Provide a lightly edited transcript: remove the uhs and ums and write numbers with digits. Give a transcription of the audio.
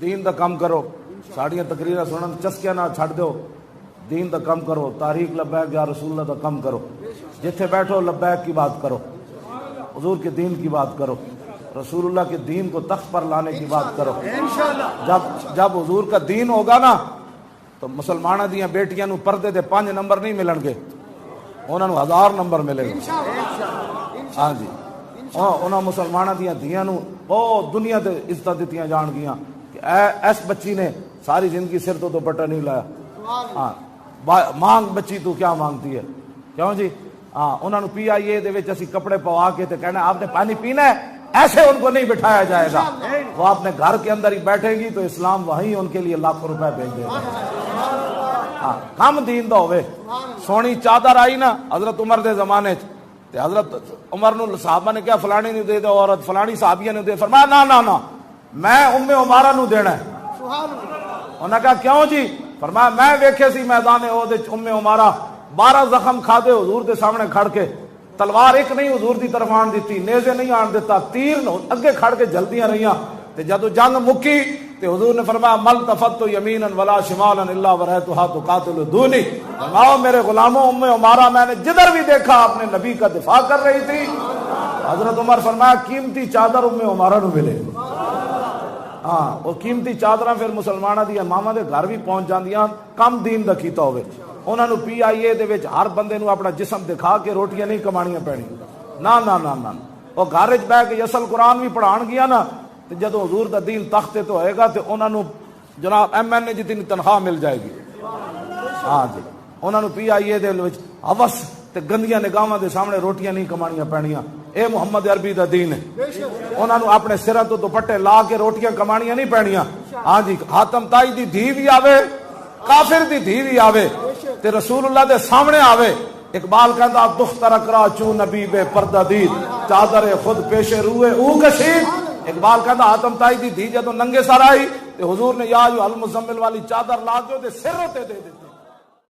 دین دا کم کرو, ساڑیاں تقریریں سنن چسکیاں نہ چھڈ دیو, دین دا کم کرو, تاریخ لبیک یا رسول اللہ دا کم کرو, جتھے بیٹھو لبیک کی بات کرو, حضور کے دین کی بات کرو, رسول اللہ کے دین کو تخت پر لانے کی بات کرو. جب حضور کا دین ہوگا نا تو مسلمانہ دیاں بیٹیاں نو پردے دے 5 نمبر نہیں ملن گے, انہاں نو 1000 نمبر ملے گا. ہاں جی, انہاں مسلمانہ دیاں دھیاں نو بہت دنیا تے عزت دتیاں جان گیاں کہ ایس بچی نے ساری زندگی سر تو دوپٹہ نہیں لایا. ہاں مانگ بچی تو کیا مانگتی ہے, کیوں جی. ہاں انہوں نے PIA دے وچ اسی کپڑے پوا کے تے کہنا آپ نے پانی پینا ہے, ایسے ان کو نہیں بٹھایا جائے گا. وہ اپنے گھر کے اندر ہی بیٹھے گی تو اسلام وہیں ان کے لیے لاکھوں روپے بھیج دے گا. ہاں کم دین دا ہوئے. سونی چادر آئی نا حضرت عمر دے زمانے تے حضرت عمر نو صحابہ نے کیا فلانی نو دے دو عورت, فلانی صحابیہ نے دے, فرمایا نا نا میں عمارہ نو دینا ہے. انہوں نے کہا کیوں جی, فرمایا میں ویکھے سی میدان احد وچ عمارہ 12 زخم کھا دے حضور دے سامنے کھڑ کے, تلوار ایک نہیں حضور دی طرف آن دیتی, نیزے نہیں آن دیتا, تیر اگے کھڑ کے جلدیاں رہیاں. تے جدو جنگ مکی تے حضور نے فرمایا مل تفت یمینا ولا شمالا الا ورأیتها تقاتل دونی. فرماؤ میرے غلاموں, عمارہ میں نے جدھر بھی دیکھا اپنے نبی کا دفاع کر رہی تھی. حضرت عمر فرمایا قیمتی چادر عمارہ نو ملے. ہاں وہ قیمتی چادراں پھر مسلمانہ دی ماما دے گھر بھی پہنچ جاندیاں کم دین دا کیتا ہوئے. انہاں نو PIA دے وچ ہر بندے نو اپنا جسم دکھا کے روٹیاں نہیں کمانیاں پینی. نا نا نا نا وہ گھر وچ بیٹھ کے اصل قرآن بھی پڑھان گیا نا تے جدوں حضور دا دین تخت تے ہوئے گا تے انہاں نو جناب MNA جتنی تنخواہ مل جائے گی. ہاں جی انہاں نو PIA دے وچ ہوس تے گندیاں نگاہاں دے سامنے روٹیاں نہیں کمانیاں پینیاں. اے محمد عربی دا دین ہے. انہاں نو اپنے سراں تو دوپٹے لا کے روٹیاں کمانیاں نہیں پینیاں. ہاں جی حاتم تائی دی دھی بھی آوے, کافر دی دھی بھی آوے تے رسول اللہ دے سامنے آوے. اقبال کہتا دختر اکرا چون نبی بے پردہ دید, چادر خود پیش روئے او کشید. اقبال کہتا حاتم تائی دی دھی جدو ننگے سر آئی تے حضور نے یا ایھا المزمل والی چادر لا کے تے سر تے دے دیتی.